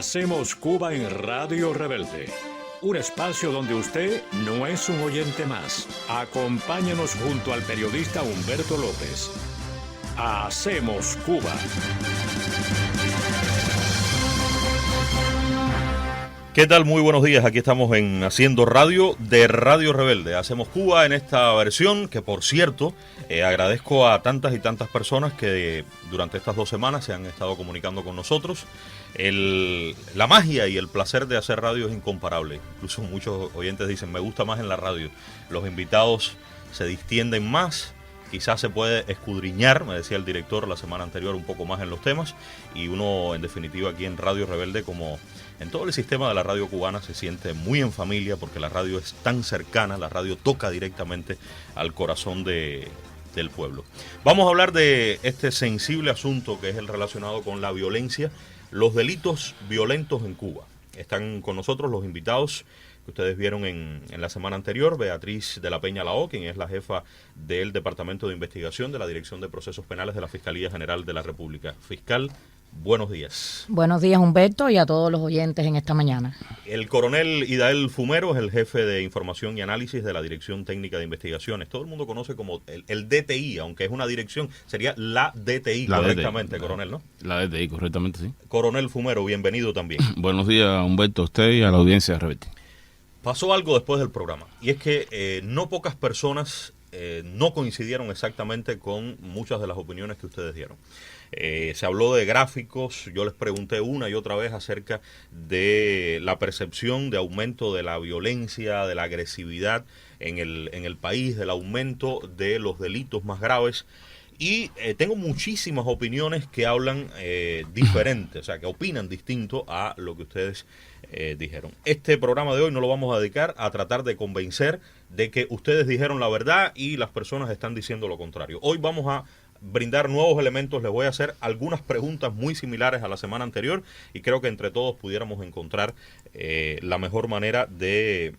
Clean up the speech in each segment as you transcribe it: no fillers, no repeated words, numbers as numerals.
Hacemos Cuba en Radio Rebelde. Un espacio donde usted no es un oyente más. Acompáñenos junto al periodista Humberto López. Hacemos Cuba. ¿Qué tal? Muy buenos días. Aquí estamos en Haciendo Radio de Radio Rebelde. Hacemos Cuba en esta versión que, por cierto, agradezco a tantas y tantas personas que durante estas 2 semanas se han estado comunicando con nosotros. La magia y el placer de hacer radio es incomparable. Incluso muchos oyentes dicen, me gusta más en la radio. Los invitados se distienden más. Quizás se puede escudriñar, me decía el director la semana anterior, un poco más en los temas. Y uno, en definitiva, aquí en Radio Rebelde, como en todo el sistema de la radio cubana, se siente muy en familia porque la radio es tan cercana, la radio toca directamente al corazón del pueblo. Vamos a hablar de este sensible asunto que es el relacionado con la violencia, los delitos violentos en Cuba. Están con nosotros los invitados que ustedes vieron en la semana anterior, Beatriz de la Peña Lao, quien es la jefa del Departamento de Investigación de la Dirección de Procesos Penales de la Fiscalía General de la República. Fiscal, buenos días. Buenos días, Humberto, y a todos los oyentes en esta mañana. El coronel Idael Fumero es el jefe de Información y Análisis de la Dirección Técnica de Investigaciones. Todo el mundo conoce como el DTI, aunque es una dirección, sería la DTI, correctamente, coronel, ¿no? La DTI, correctamente, sí. Coronel Fumero, bienvenido también. Buenos días, Humberto, a usted y a la audiencia de Rebelde. Pasó algo después del programa, y es que no pocas personas no coincidieron exactamente con muchas de las opiniones que ustedes dieron. Se habló de gráficos, yo les pregunté una y otra vez acerca de la percepción de aumento de la violencia, de la agresividad en el país, del aumento de los delitos más graves. Y tengo muchísimas opiniones que hablan diferente, o sea, que opinan distinto a lo que ustedes dijeron. Este programa de hoy no lo vamos a dedicar a tratar de convencer de que ustedes dijeron la verdad y las personas están diciendo lo contrario. Hoy vamos a brindar nuevos elementos, les voy a hacer algunas preguntas muy similares a la semana anterior y creo que entre todos pudiéramos encontrar la mejor manera de,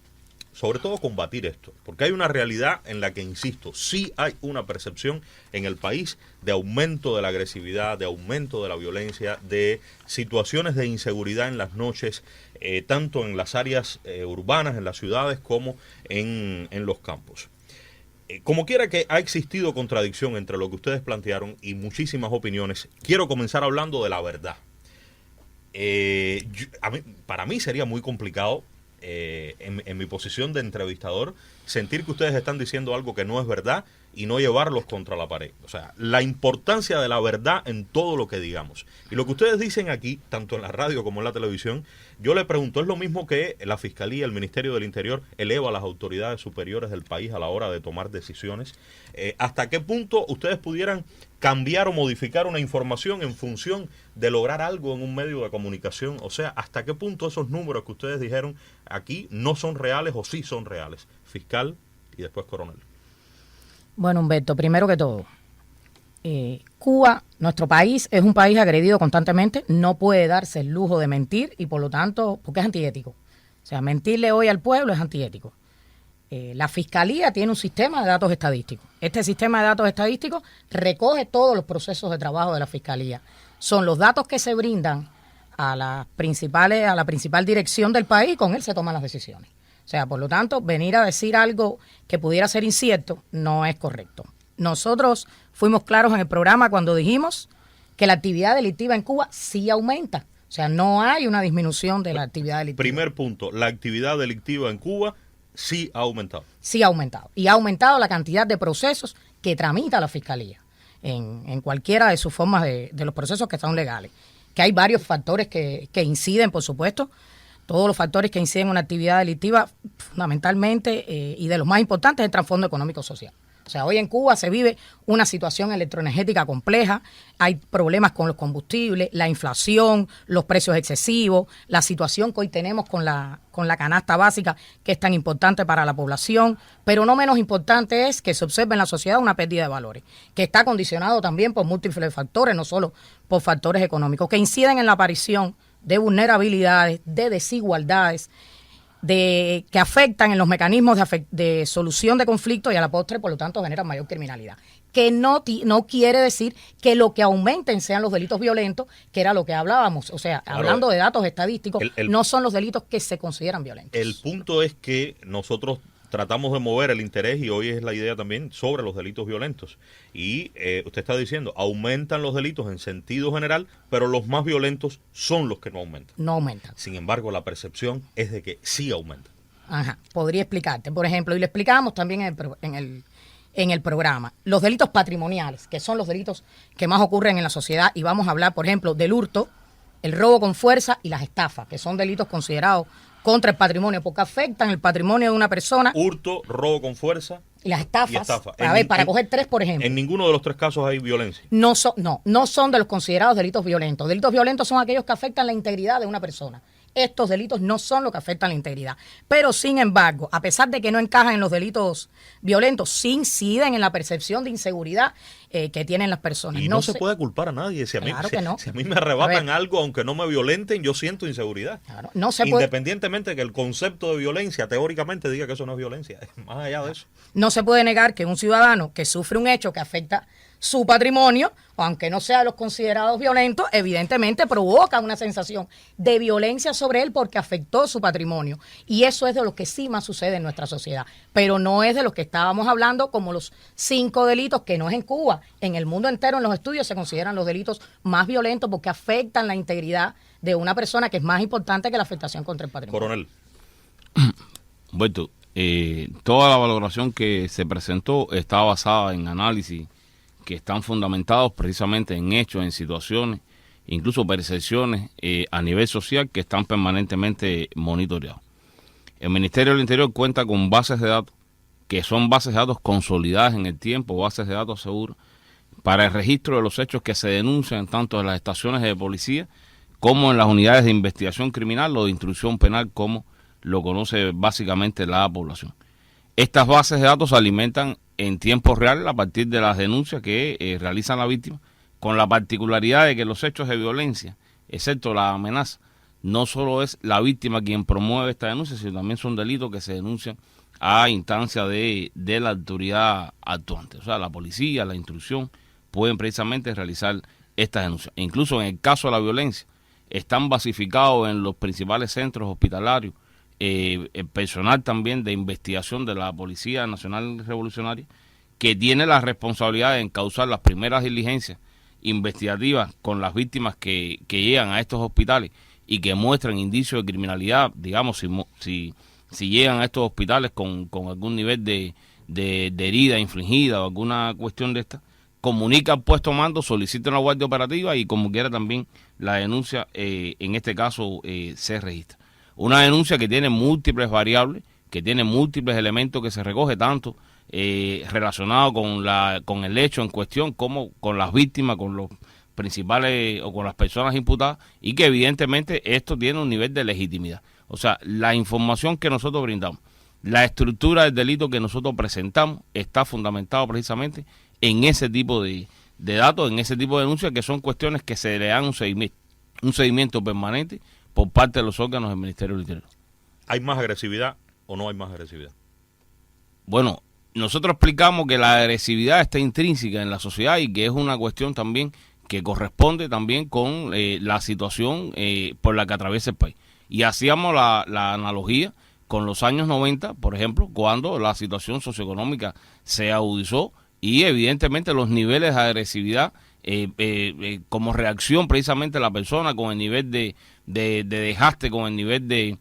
sobre todo, combatir esto, porque hay una realidad en la que, insisto, sí hay una percepción en el país de aumento de la agresividad, de aumento de la violencia, de situaciones de inseguridad en las noches, tanto en las áreas urbanas, en las ciudades, como en los campos. Como quiera que ha existido contradicción entre lo que ustedes plantearon y muchísimas opiniones, quiero comenzar hablando de la verdad. Para mí sería muy complicado, en mi posición de entrevistador, sentir que ustedes están diciendo algo que no es verdad y no llevarlos contra la pared. O sea, la importancia de la verdad en todo lo que digamos. Y lo que ustedes dicen aquí, tanto en la radio como en la televisión, yo le pregunto, ¿es lo mismo que la Fiscalía, el Ministerio del Interior eleva a las autoridades superiores del país a la hora de tomar decisiones? ¿Hasta qué punto ustedes pudieran cambiar o modificar una información en función de lograr algo en un medio de comunicación? O sea, ¿hasta qué punto esos números que ustedes dijeron aquí no son reales o sí son reales? Fiscal y después coronel. Bueno, Humberto, primero que todo, Cuba, nuestro país, es un país agredido constantemente, no puede darse el lujo de mentir y por lo tanto, porque es antiético. O sea, mentirle hoy al pueblo es antiético. La Fiscalía tiene un sistema de datos estadísticos. Este sistema de datos estadísticos recoge todos los procesos de trabajo de la Fiscalía. Son los datos que se brindan a la principal dirección del país y con él se toman las decisiones. O sea, por lo tanto, venir a decir algo que pudiera ser incierto no es correcto. Nosotros fuimos claros en el programa cuando dijimos que la actividad delictiva en Cuba sí aumenta. O sea, no hay una disminución de la actividad delictiva. Primer punto, la actividad delictiva en Cuba sí ha aumentado. Sí ha aumentado. Y ha aumentado la cantidad de procesos que tramita la Fiscalía en cualquiera de sus formas de los procesos que son legales. Que hay varios factores que inciden, por supuesto. Todos los factores que inciden en una actividad delictiva, fundamentalmente, y de los más importantes, es el trasfondo económico-social. O sea, hoy en Cuba se vive una situación electroenergética compleja, hay problemas con los combustibles, la inflación, los precios excesivos, la situación que hoy tenemos con la canasta básica, que es tan importante para la población, pero no menos importante es que se observe en la sociedad una pérdida de valores, que está condicionado también por múltiples factores, no solo por factores económicos, que inciden en la aparición de vulnerabilidades, de desigualdades, que afectan en los mecanismos de solución de conflictos y a la postre, por lo tanto, generan mayor criminalidad. que no quiere decir que lo que aumenten sean los delitos violentos, que era lo que hablábamos. O sea, Claro, hablando de datos estadísticos, no son los delitos que se consideran violentos. El punto es que nosotros tratamos de mover el interés, y hoy es la idea también, sobre los delitos violentos. Y usted está diciendo, aumentan los delitos en sentido general, pero los más violentos son los que no aumentan. No aumentan. Sin embargo, la percepción es de que sí aumentan. Ajá, podría explicarte. Por ejemplo, y lo explicábamos también en el programa, los delitos patrimoniales, que son los delitos que más ocurren en la sociedad, y vamos a hablar, por ejemplo, del hurto, el robo con fuerza y las estafas, que son delitos considerados contra el patrimonio, porque afectan el patrimonio de una persona. Hurto, robo con fuerza Y las estafas. y estafa. Para coger tres, por ejemplo. En ninguno de los tres casos hay violencia. No son de los considerados delitos violentos. Delitos violentos son aquellos que afectan la integridad de una persona. Estos delitos no son los que afectan la integridad. Pero, sin embargo, a pesar de que no encajan en los delitos violentos, sí inciden en la percepción de inseguridad que tienen las personas. Y no se puede culpar a nadie. Si a mí, Claro que no. si a mí me arrebatan algo, aunque no me violenten, yo siento inseguridad. Claro, no se puede. Independientemente de que el concepto de violencia teóricamente diga que eso no es violencia. Más allá de eso. No se puede negar que un ciudadano que sufre un hecho que afecta su patrimonio, aunque no sea de los considerados violentos, evidentemente provoca una sensación de violencia sobre él porque afectó su patrimonio. Y eso es de lo que sí más sucede en nuestra sociedad. Pero no es de los que estábamos hablando como los 5 delitos, que no es en Cuba. En el mundo entero, en los estudios, se consideran los delitos más violentos porque afectan la integridad de una persona, que es más importante que la afectación contra el patrimonio. Coronel. Humberto, toda la valoración que se presentó está basada en análisis que están fundamentados precisamente en hechos, en situaciones, incluso percepciones a nivel social que están permanentemente monitoreados. El Ministerio del Interior cuenta con bases de datos que son bases de datos consolidadas en el tiempo, bases de datos seguras, para el registro de los hechos que se denuncian tanto en las estaciones de policía como en las unidades de investigación criminal o de instrucción penal, como lo conoce básicamente la población. Estas bases de datos se alimentan en tiempo real a partir de las denuncias que realizan la víctima, con la particularidad de que los hechos de violencia, excepto la amenaza, no solo es la víctima quien promueve esta denuncia, sino también son delitos que se denuncian a instancia de la autoridad actuante. O sea, la policía, la instrucción, pueden precisamente realizar estas denuncias. Incluso en el caso de la violencia, están basificados en los principales centros hospitalarios, el personal también de investigación de la Policía Nacional Revolucionaria, que tiene la responsabilidad de encauzar las primeras diligencias investigativas con las víctimas que llegan a estos hospitales y que muestran indicios de criminalidad. Digamos, si llegan a estos hospitales con algún nivel de herida infligida o alguna cuestión de esta, comunica al puesto mando, solicita una guardia operativa y como quiera también la denuncia, en este caso, se registra. Una denuncia que tiene múltiples variables, que tiene múltiples elementos que se recoge, tanto relacionado con el hecho en cuestión como con las víctimas, con los principales o con las personas imputadas, y que evidentemente esto tiene un nivel de legitimidad. O sea, la información que nosotros brindamos, la estructura del delito que nosotros presentamos está fundamentado precisamente en ese tipo de datos, en ese tipo de denuncias, que son cuestiones que se le dan un seguimiento permanente por parte de los órganos del Ministerio del Interior. ¿Hay más agresividad o no hay más agresividad? Bueno, nosotros explicamos que la agresividad está intrínseca en la sociedad y que es una cuestión también que corresponde también con la situación por la que atraviesa el país. Y hacíamos la analogía con los años 90, por ejemplo, cuando la situación socioeconómica se agudizó y evidentemente los niveles de agresividad como reacción precisamente a la persona, con el nivel de desgaste, con el nivel de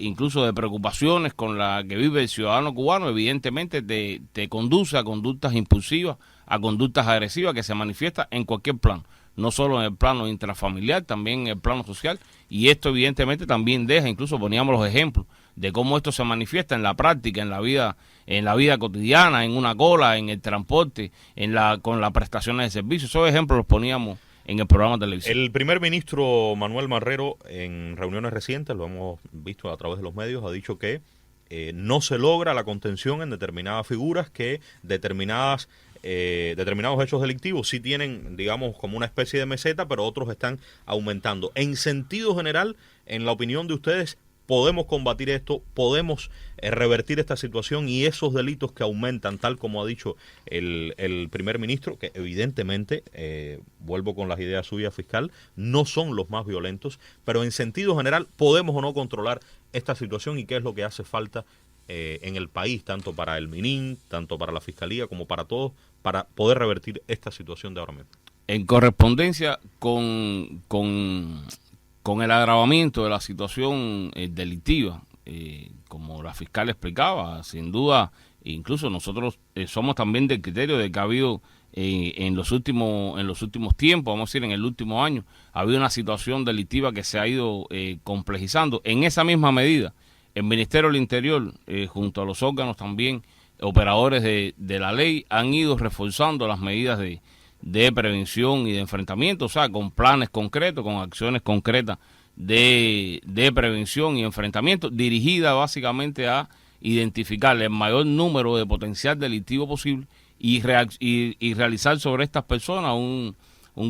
incluso de preocupaciones con la que vive el ciudadano cubano, evidentemente te conduce a conductas impulsivas, a conductas agresivas que se manifiestan en cualquier plano, no solo en el plano intrafamiliar, también en el plano social, y esto evidentemente también deja, incluso poníamos los ejemplos de cómo esto se manifiesta en la práctica, en la vida cotidiana, en una cola, en el transporte, con las prestaciones de servicios. Esos ejemplos los poníamos en el programa de televisión. El primer ministro Manuel Marrero, en reuniones recientes, lo hemos visto a través de los medios, ha dicho que no se logra la contención en determinadas figuras, que determinados hechos delictivos sí tienen, digamos, como una especie de meseta, pero otros están aumentando. En sentido general, en la opinión de ustedes, podemos combatir esto, podemos revertir esta situación y esos delitos que aumentan, tal como ha dicho el primer ministro, que evidentemente, vuelvo con las ideas suyas, fiscal, no son los más violentos, pero en sentido general podemos o no controlar esta situación y qué es lo que hace falta en el país, tanto para el MININ, tanto para la Fiscalía como para todos, para poder revertir esta situación de ahora mismo. En correspondencia con el agravamiento de la situación delictiva, como la fiscal explicaba, sin duda, incluso nosotros somos también del criterio de que ha habido en los últimos tiempos, vamos a decir en el último año, ha habido una situación delictiva que se ha ido complejizando. En esa misma medida, el Ministerio del Interior, junto a los órganos también operadores de la ley, han ido reforzando las medidas de prevención y de enfrentamiento, o sea, con planes concretos, con acciones concretas de prevención y enfrentamiento, dirigida básicamente a identificar el mayor número de potencial delictivo posible y realizar sobre estas personas un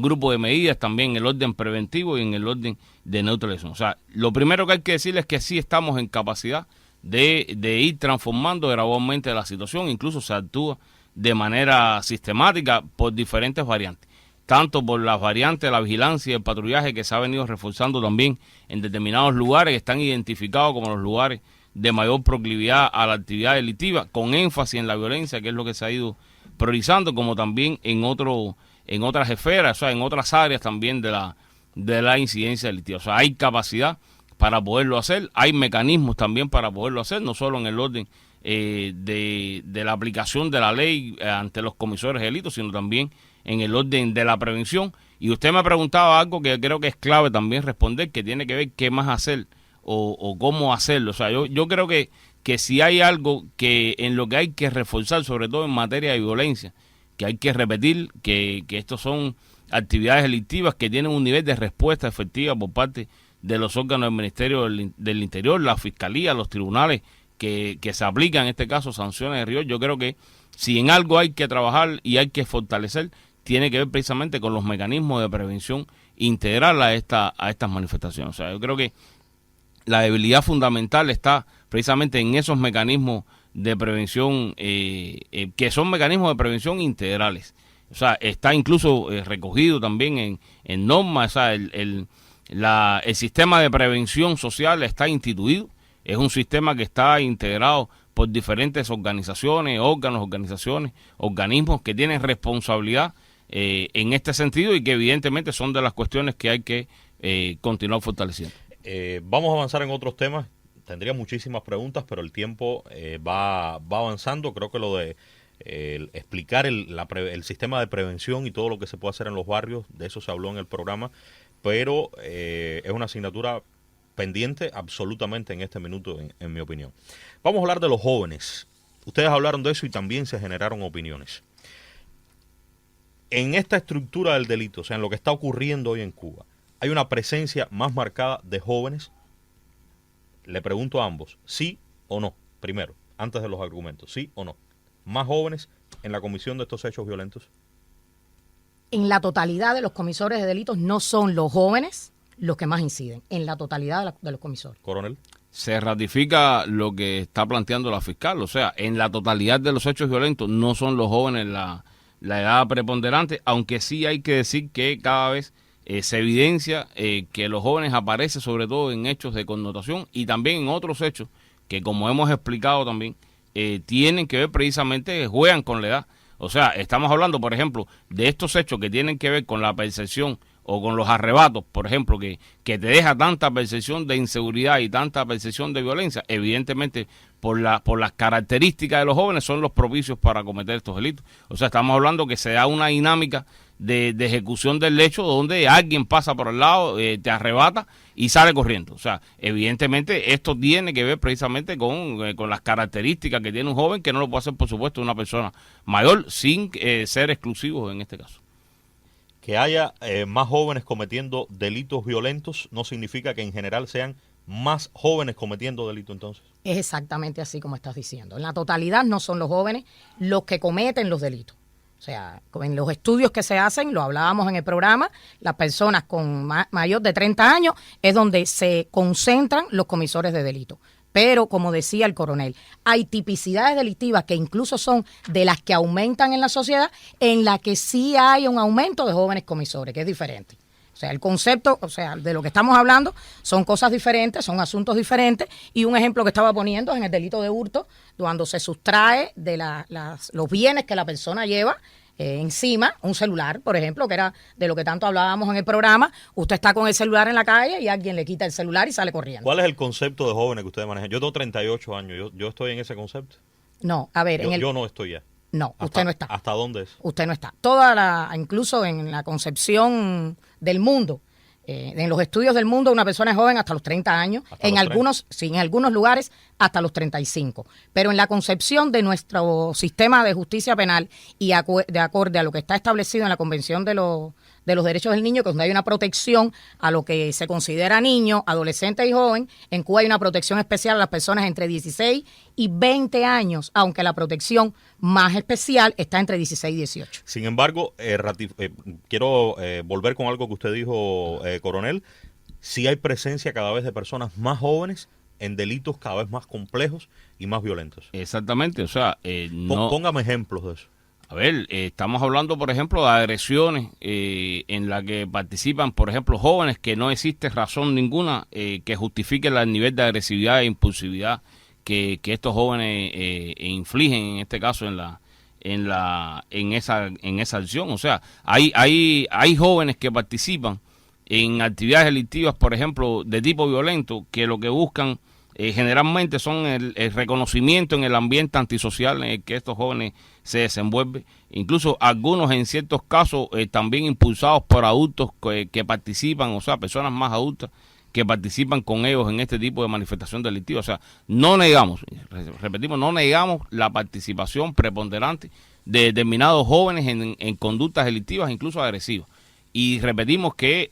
grupo de medidas también en el orden preventivo y en el orden de neutralización. O sea, lo primero que hay que decirles es que sí estamos en capacidad de ir transformando gradualmente la situación, incluso se actúa de manera sistemática por diferentes variantes, tanto por las variantes de la vigilancia y el patrullaje que se ha venido reforzando también en determinados lugares que están identificados como los lugares de mayor proclividad a la actividad delictiva, con énfasis en la violencia, que es lo que se ha ido priorizando, como también en otras esferas, o sea, en otras áreas también de la incidencia delictiva. O sea, hay capacidad para poderlo hacer, hay mecanismos también para poderlo hacer, no solo en el orden de la aplicación de la ley ante los comisores de delitos, sino también en el orden de la prevención. Y usted me preguntaba algo que creo que es clave también responder, que tiene que ver qué más hacer o cómo hacerlo. O sea, yo creo que si hay algo que en lo que hay que reforzar, sobre todo en materia de violencia, que hay que repetir que estos son actividades delictivas que tienen un nivel de respuesta efectiva por parte de los órganos del Ministerio del Interior, la Fiscalía, los tribunales, que se aplican en este caso sanciones de rigor. Yo creo que si en algo hay que trabajar y hay que fortalecer, tiene que ver precisamente con los mecanismos de prevención integral a estas manifestaciones. O sea, yo creo que la debilidad fundamental está precisamente en esos mecanismos de prevención, que son mecanismos de prevención integrales. O sea, está incluso recogido también en normas. O sea, el sistema de prevención social está instituido. Es un sistema que está integrado por diferentes organizaciones, organismos que tienen responsabilidad en este sentido y que evidentemente son de las cuestiones que hay que continuar fortaleciendo. Vamos a avanzar en otros temas. Tendría muchísimas preguntas, pero el tiempo va avanzando. Creo que lo de explicar el sistema de prevención y todo lo que se puede hacer en los barrios, de eso se habló en el programa, pero es una asignatura pendiente absolutamente en este minuto, en mi opinión. Vamos a hablar de los jóvenes. Ustedes hablaron de eso y también se generaron opiniones. En esta estructura del delito, o sea, en lo que está ocurriendo hoy en Cuba, ¿hay una presencia más marcada de jóvenes? Le pregunto a ambos, ¿sí o no? Primero, antes de los argumentos, ¿sí o no? ¿Más jóvenes en la comisión de estos hechos violentos? En la totalidad de los comisores de delitos no son los jóvenes los que más inciden, en la totalidad de los comisores. Coronel. Se ratifica lo que está planteando la fiscal, o sea, en la totalidad de los hechos violentos no son los jóvenes la edad preponderante, aunque sí hay que decir que cada vez se evidencia que los jóvenes aparecen sobre todo en hechos de connotación y también en otros hechos que, como hemos explicado también, tienen que ver precisamente, juegan con la edad. O sea, estamos hablando, por ejemplo, de estos hechos que tienen que ver con la percepción o con los arrebatos, por ejemplo, que te deja tanta percepción de inseguridad y tanta percepción de violencia. Evidentemente, por las características de los jóvenes, son los propicios para cometer estos delitos. O sea, estamos hablando que se da una dinámica de ejecución del hecho donde alguien pasa por el lado, te arrebata y sale corriendo. O sea, evidentemente esto tiene que ver precisamente con las características que tiene un joven, que no lo puede hacer, por supuesto, una persona mayor, sin ser exclusivos en este caso. Que haya más jóvenes cometiendo delitos violentos no significa que en general sean más jóvenes cometiendo delitos entonces. Es exactamente así como estás diciendo. En la totalidad no son los jóvenes los que cometen los delitos. O sea, en los estudios que se hacen, lo hablábamos en el programa, las personas con mayor de 30 años es donde se concentran los comisores de delito. Pero, como decía el coronel, hay tipicidades delictivas que incluso son de las que aumentan en la sociedad, en la que sí hay un aumento de jóvenes comisores, que es diferente. O sea, el concepto, o sea, de lo que estamos hablando son cosas diferentes, son asuntos diferentes, y un ejemplo que estaba poniendo es en el delito de hurto, cuando se sustrae de los bienes que la persona lleva encima, un celular, por ejemplo, que era de lo que tanto hablábamos en el programa. Usted está con el celular en la calle y alguien le quita el celular y sale corriendo. ¿Cuál es el concepto de jóvenes que ustedes manejan? Yo tengo 38 años, ¿yo estoy en ese concepto? No, a ver, yo no estoy ya. No, usted no está. ¿Hasta dónde es? Usted no está. Incluso en la concepción del mundo, en los estudios del mundo, una persona es joven hasta los 30 años, en algunos lugares hasta los 35. Pero en la concepción de nuestro sistema de justicia penal y de acorde a lo que está establecido en la Convención de los Derechos del Niño, que es donde hay una protección a lo que se considera niño, adolescente y joven, en Cuba hay una protección especial a las personas entre 16 y 20 años, aunque la protección más especial está entre 16 y 18. Sin embargo, quiero volver con algo que usted dijo, coronel. Sí hay presencia cada vez de personas más jóvenes en delitos cada vez más complejos y más violentos. Exactamente, o sea, Póngame ejemplos de eso. A ver, estamos hablando, por ejemplo, de agresiones en las que participan, por ejemplo, jóvenes que no existe razón ninguna que justifique el nivel de agresividad e impulsividad que estos jóvenes infligen, en este caso, en esa acción. O sea, hay jóvenes que participan en actividades delictivas, por ejemplo, de tipo violento, que lo que buscan generalmente son el reconocimiento en el ambiente antisocial en el que estos jóvenes se desenvuelven. Incluso algunos, en ciertos casos, también impulsados por adultos que participan, o sea, personas más adultas que participan con ellos en este tipo de manifestación delictiva. O sea, no negamos, repetimos, no negamos la participación preponderante de determinados jóvenes en conductas delictivas, incluso agresivas. Y repetimos que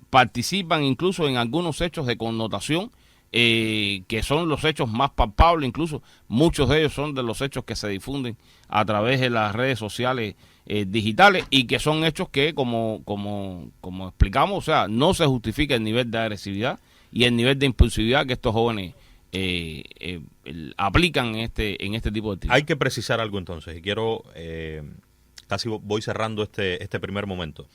participan incluso en algunos hechos de connotación, que son los hechos más palpables. Incluso muchos de ellos son de los hechos que se difunden a través de las redes sociales digitales, y que son hechos que, como explicamos, o sea, no se justifica el nivel de agresividad y el nivel de impulsividad que estos jóvenes aplican en este tipo de actividades. Hay que precisar algo entonces, y quiero, casi voy cerrando este primer momento.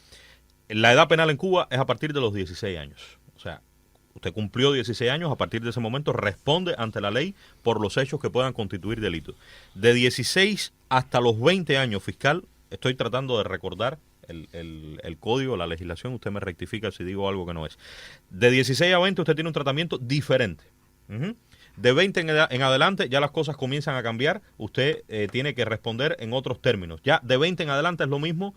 La edad penal en Cuba es a partir de los 16 años. O sea, usted cumplió 16 años, a partir de ese momento responde ante la ley por los hechos que puedan constituir delito. De 16 hasta los 20 años, fiscal, estoy tratando de recordar el código, la legislación, usted me rectifica si digo algo que no es. De 16 a 20 usted tiene un tratamiento diferente. De 20 en adelante ya las cosas comienzan a cambiar, usted tiene que responder en otros términos. Ya de 20 en adelante es lo mismo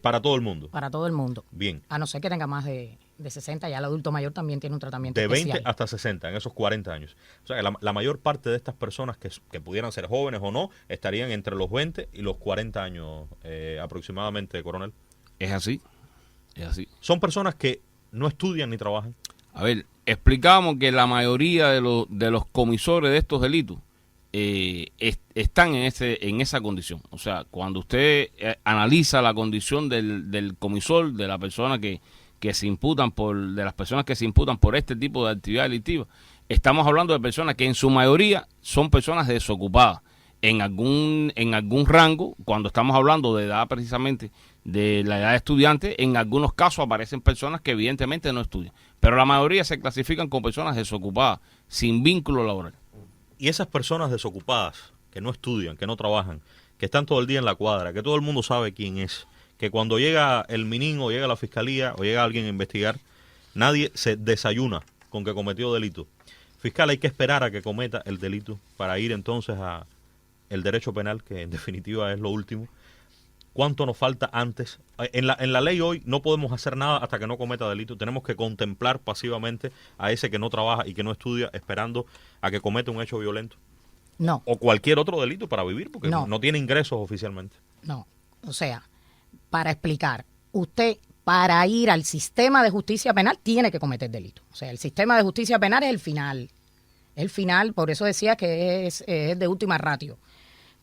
para todo el mundo. Para todo el mundo. Bien. A no ser que tenga más de 60, ya el adulto mayor también tiene un tratamiento de especial. 20 hasta 60, en esos 40 años. O sea, que la mayor parte de estas personas que pudieran ser jóvenes o no, estarían entre los 20 y los 40 años aproximadamente, coronel. Es así. Son personas que no estudian ni trabajan. A ver, explicábamos que la mayoría de los comisores de estos delitos están en esa condición. O sea, cuando usted analiza la condición del comisor, de la persona que se imputan de las personas que se imputan por este tipo de actividad delictiva, estamos hablando de personas que en su mayoría son personas desocupadas en algún rango. Cuando estamos hablando de edad, precisamente de la edad de estudiante, en algunos casos aparecen personas que evidentemente no estudian, pero la mayoría se clasifican como personas desocupadas, sin vínculo laboral. Y esas personas desocupadas, que no estudian, que no trabajan, que están todo el día en la cuadra, que todo el mundo sabe quién es, que cuando llega el MININ o llega la fiscalía o llega alguien a investigar, nadie se desayuna con que cometió delito. Fiscal, hay que esperar a que cometa el delito para ir entonces a el derecho penal, que en definitiva es lo último. ¿Cuánto nos falta antes? En la ley hoy no podemos hacer nada hasta que no cometa delito. Tenemos que contemplar pasivamente a ese que no trabaja y que no estudia, esperando a que cometa un hecho violento. No. O cualquier otro delito para vivir, porque no tiene ingresos oficialmente. No, o sea, para explicar, usted para ir al sistema de justicia penal tiene que cometer delito. O sea, el sistema de justicia penal es el final. El final, por eso decía que es de última ratio.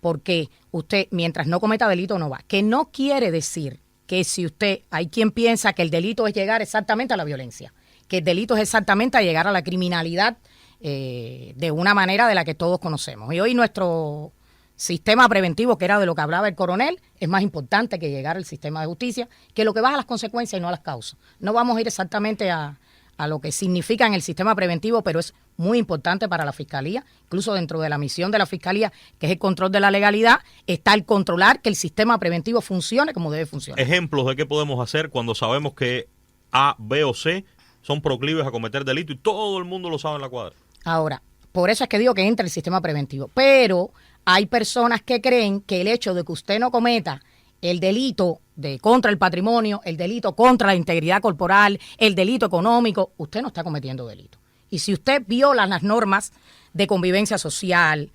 porque usted, mientras no cometa delito, no va. Que no quiere decir que si usted, hay quien piensa que el delito es llegar exactamente a la violencia, que el delito es exactamente a llegar a la criminalidad de una manera de la que todos conocemos. Y hoy nuestro sistema preventivo, que era de lo que hablaba el coronel, es más importante que llegar al sistema de justicia, que lo que baja a las consecuencias y no a las causas. No vamos a ir exactamente a lo que significa en el sistema preventivo, pero es muy importante para la Fiscalía. Incluso dentro de la misión de la Fiscalía, que es el control de la legalidad, está el controlar que el sistema preventivo funcione como debe funcionar. Ejemplos de qué podemos hacer cuando sabemos que A, B o C son proclives a cometer delito y todo el mundo lo sabe en la cuadra. Ahora, por eso es que digo que entra el sistema preventivo. Pero hay personas que creen que el hecho de que usted no cometa el delito de contra el patrimonio, el delito contra la integridad corporal, el delito económico, usted no está cometiendo delito. Y si usted viola las normas de convivencia social,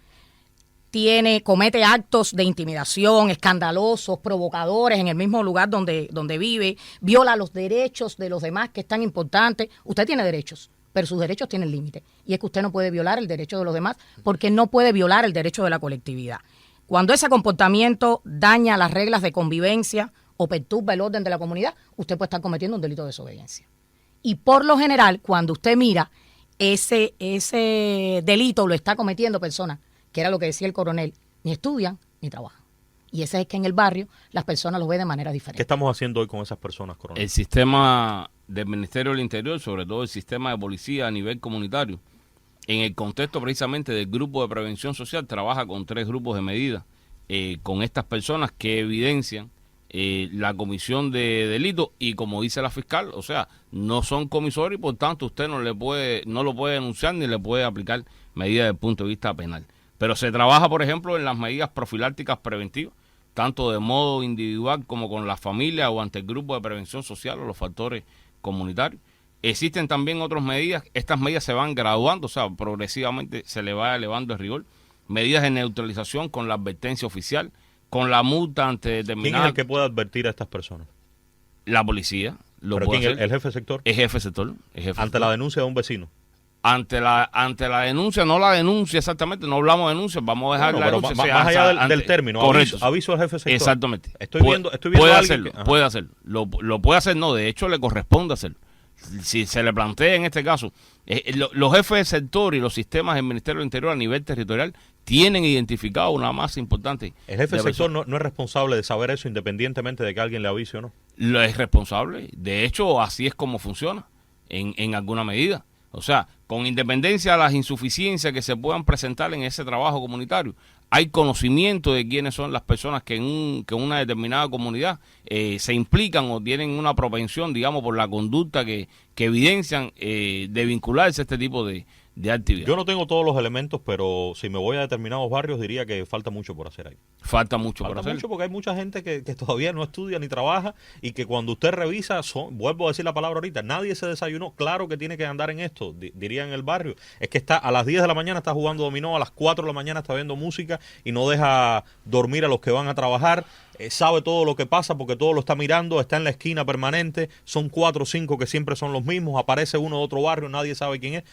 comete actos de intimidación, escandalosos, provocadores en el mismo lugar donde vive, viola los derechos de los demás que es tan importante, usted tiene derechos, pero sus derechos tienen límite. Y es que usted no puede violar el derecho de los demás porque no puede violar el derecho de la colectividad. Cuando ese comportamiento daña las reglas de convivencia o perturba el orden de la comunidad, usted puede estar cometiendo un delito de desobediencia. Y por lo general, cuando usted mira, ese delito lo está cometiendo personas, que era lo que decía el coronel, ni estudian ni trabajan. Y ese es que en el barrio las personas lo ven de manera diferente. ¿Qué estamos haciendo hoy con esas personas, coronel? El sistema del Ministerio del Interior, sobre todo el sistema de policía a nivel comunitario, en el contexto precisamente del grupo de prevención social, trabaja con 3 grupos de medidas con estas personas que evidencian la comisión de delitos y, como dice la fiscal, o sea, no son comisorios y por tanto usted no lo puede denunciar ni le puede aplicar medidas desde el punto de vista penal. Pero se trabaja, por ejemplo, en las medidas profilácticas preventivas, tanto de modo individual como con la familia o ante el grupo de prevención social o los factores comunitarios. Existen también otras medidas, estas medidas se van graduando, o sea, progresivamente se le va elevando el rigor. Medidas de neutralización con la advertencia oficial, con la multa ante determinada... ¿Quién es el que puede advertir a estas personas? La policía lo ¿Pero puede quién? hacer. ¿El jefe de sector? Es jefe de sector. Ante la denuncia de un vecino. Ante la denuncia, no la denuncia exactamente, no hablamos de denuncia, vamos a dejar la pero denuncia. más allá del término, correcto, aviso al jefe de sector. Exactamente. Estoy viendo puede a hacerlo, alguien puede hacerlo. Lo puede hacer, no, de hecho le corresponde hacerlo. Si se le plantea en este caso, los jefes de sector y los sistemas del Ministerio del Interior a nivel territorial tienen identificado una masa importante. El jefe de sector no es responsable de saber eso independientemente de que alguien le avise o no. Lo es responsable. De hecho, así es como funciona en alguna medida. O sea, con independencia de las insuficiencias que se puedan presentar en ese trabajo comunitario, hay conocimiento de quiénes son las personas que en una determinada comunidad se implican o tienen una propensión, digamos, por la conducta que evidencian de vincularse a este tipo de actividad. Yo no tengo todos los elementos, pero si me voy a determinados barrios diría que falta mucho por hacer ahí. Falta mucho por hacer. Mucho porque hay mucha gente que todavía no estudia ni trabaja y que cuando usted revisa, vuelvo a decir la palabra ahorita, nadie se desayunó. Claro que tiene que andar en esto, diría en el barrio. Es que está a las 10 de la mañana está jugando dominó, a las 4 de la mañana está viendo música y no deja dormir a los que van a trabajar. Sabe todo lo que pasa porque todo lo está mirando, está en la esquina permanente, son 4 o 5 que siempre son los mismos, aparece uno de otro barrio, nadie sabe quién es.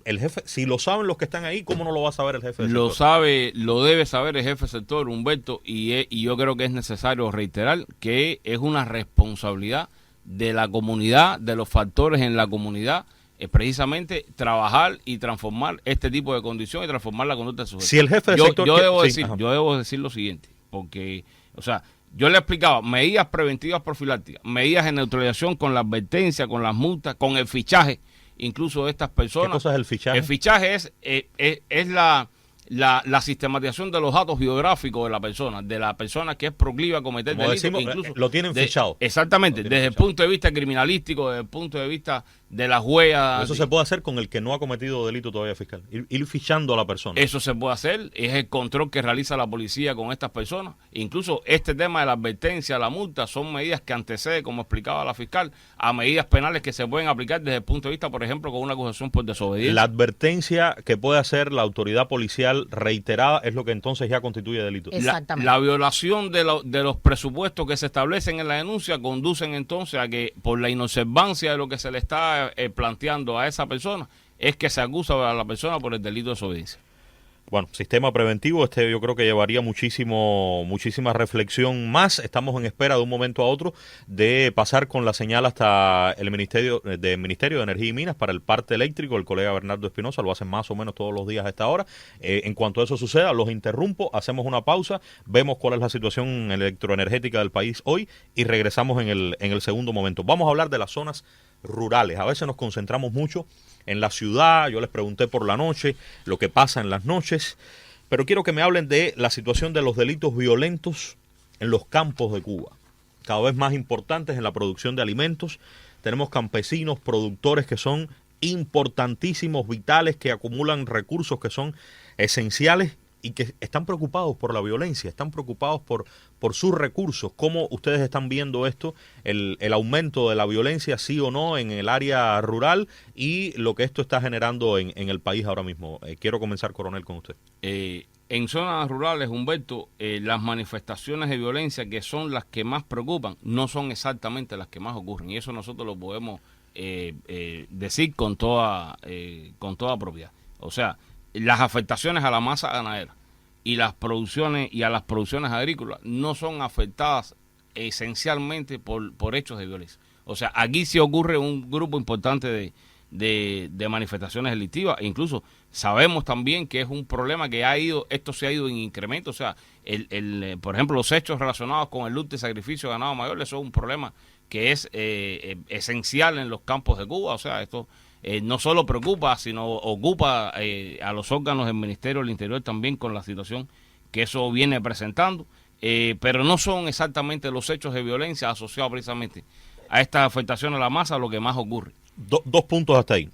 El jefe, si lo saben los que están ahí, ¿cómo no lo va a saber el jefe del sector? Lo debe saber el jefe del sector, Humberto, y yo creo que es necesario reiterar que es una responsabilidad de la comunidad, de los factores en la comunidad, precisamente trabajar y transformar este tipo de condiciones y transformar la conducta del sujeto. Si el jefe del sector... Yo debo decir lo siguiente, porque... O sea, yo le explicaba medidas preventivas profilácticas, medidas de neutralización con la advertencia, con las multas, con el fichaje, incluso de estas personas. ¿Qué cosa es el fichaje? El fichaje es la sistematización de los datos biográficos de la persona que es proclive a cometer Como delitos. decimos, Incluso lo tienen fichado. Exactamente, desde el punto de vista criminalístico, desde el punto de vista de las huellas. Eso se puede hacer con el que no ha cometido delito todavía, fiscal. Ir fichando a la persona. Eso se puede hacer, es el control que realiza la policía con estas personas. Incluso este tema de la advertencia, la multa, son medidas que anteceden, como explicaba la fiscal, a medidas penales que se pueden aplicar desde el punto de vista, por ejemplo, con una acusación por desobediencia. La advertencia que puede hacer la autoridad policial reiterada es lo que entonces ya constituye delito. Exactamente. La violación de los presupuestos que se establecen en la denuncia conducen entonces a que, por la inobservancia de lo que se le está planteando a esa persona, es que se acusa a la persona por el delito de desobediencia. Bueno, sistema preventivo, yo creo que llevaría muchísima reflexión más. Estamos en espera de un momento a otro de pasar con la señal hasta el Ministerio de Energía y Minas para el parte eléctrico. El colega Bernardo Espinosa lo hace más o menos todos los días a esta hora. En cuanto eso suceda, los interrumpo, hacemos una pausa, vemos cuál es la situación electroenergética del país hoy y regresamos en el segundo momento. Vamos a hablar de las zonas rurales. A veces nos concentramos mucho en la ciudad. Yo les pregunté por la noche lo que pasa en las noches, pero quiero que me hablen de la situación de los delitos violentos en los campos de Cuba, cada vez más importantes en la producción de alimentos. Tenemos campesinos, productores que son importantísimos, vitales, que acumulan recursos que son esenciales y que están preocupados por la violencia, están preocupados por sus recursos. ¿Cómo ustedes están viendo esto, el aumento de la violencia, sí o no, en el área rural y lo que esto está generando en el país ahora mismo? Quiero comenzar, coronel, con usted. En zonas rurales, Humberto, las manifestaciones de violencia que son las que más preocupan no son exactamente las que más ocurren, y eso nosotros lo podemos decir con toda propiedad. O sea, las afectaciones a la masa ganadera y las producciones y a las producciones agrícolas no son afectadas esencialmente por hechos de violencia. O sea, aquí sí ocurre un grupo importante de manifestaciones delictivas, e incluso sabemos también que es un problema que esto se ha ido en incremento. O sea, por ejemplo, los hechos relacionados con el luto y sacrificio de ganado mayor, eso es un problema que es esencial en los campos de Cuba. O sea, esto no solo preocupa, sino ocupa a los órganos del Ministerio del Interior también con la situación que eso viene presentando, pero no son exactamente los hechos de violencia asociados precisamente a esta afectación a la masa lo que más ocurre. Dos puntos hasta ahí.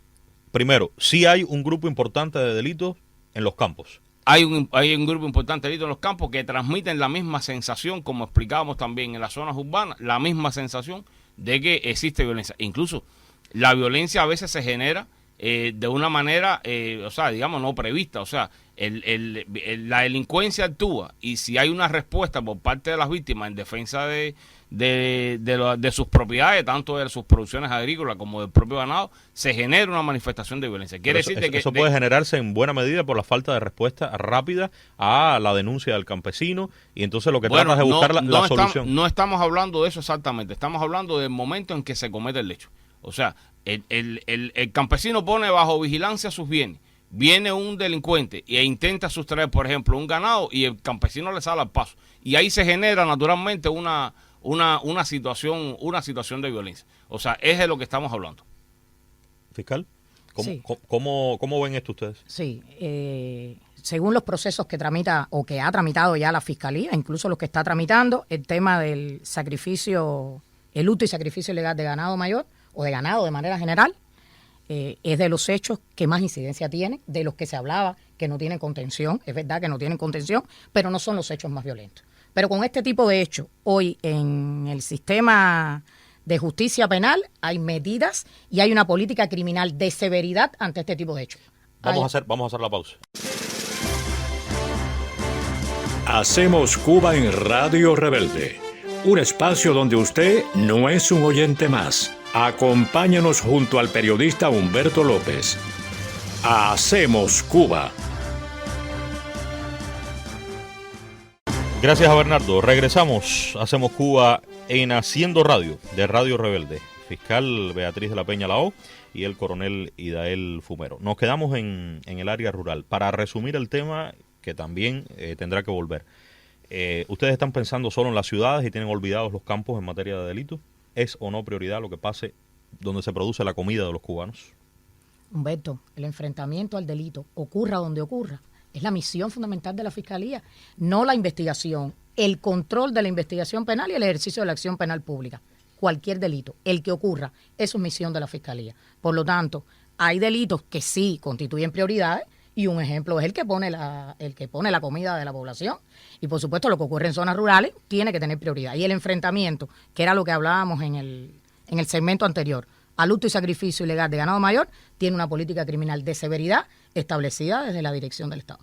Primero, sí hay un grupo importante de delitos en los campos. Hay un grupo importante de delitos en los campos que transmiten la misma sensación, como explicábamos también en las zonas urbanas, la misma sensación de que existe violencia. Incluso la violencia a veces se genera de una manera, o sea, digamos, no prevista. O sea, la delincuencia actúa, y si hay una respuesta por parte de las víctimas en defensa de sus propiedades, tanto de sus producciones agrícolas como del propio ganado, se genera una manifestación de violencia. Quiere decir que eso puede generarse en buena medida por la falta de respuesta rápida a la denuncia del campesino, y entonces lo que trata es de buscar la solución. No estamos hablando de eso exactamente, estamos hablando del momento en que se comete el hecho. O sea, el campesino pone bajo vigilancia sus bienes. Viene un delincuente e intenta sustraer, por ejemplo, un ganado, y el campesino le sale al paso. Y ahí se genera naturalmente una situación de violencia. O sea, es de lo que estamos hablando. Fiscal, Sí. ¿Cómo ven esto ustedes? Sí, según los procesos que tramita o que ha tramitado ya la Fiscalía, incluso los que está tramitando, el tema del sacrificio, el hurto y sacrificio ilegal de ganado mayor o de ganado de manera general, es de los hechos que más incidencia tienen, de los que se hablaba que no tienen contención. Es verdad que no tienen contención, pero no son los hechos más violentos. Pero con este tipo de hechos, hoy en el sistema de justicia penal hay medidas y hay una política criminal de severidad ante este tipo de hechos. Vamos a hacer la pausa. Hacemos Cuba en Radio Rebelde, un espacio donde usted no es un oyente más. Acompáñanos junto al periodista Humberto López. Hacemos Cuba. Gracias a Bernardo. Regresamos. Hacemos Cuba en Haciendo Radio, de Radio Rebelde. Fiscal Beatriz de la Peña Lao y el coronel Idael Fumero. Nos quedamos en el área rural. Para resumir el tema, que también tendrá que volver. ¿Ustedes están pensando solo en las ciudades y tienen olvidados los campos en materia de delitos? ¿Es o no prioridad lo que pase donde se produce la comida de los cubanos? Humberto, el enfrentamiento al delito, ocurra donde ocurra, es la misión fundamental de la Fiscalía, no la investigación, el control de la investigación penal y el ejercicio de la acción penal pública. Cualquier delito, el que ocurra, eso es misión de la Fiscalía. Por lo tanto, hay delitos que sí constituyen prioridades, y un ejemplo es el que pone la comida de la población. Y por supuesto, lo que ocurre en zonas rurales tiene que tener prioridad. Y el enfrentamiento, que era lo que hablábamos en el segmento anterior, al hurto y sacrificio ilegal de ganado mayor, tiene una política criminal de severidad establecida desde la dirección del Estado.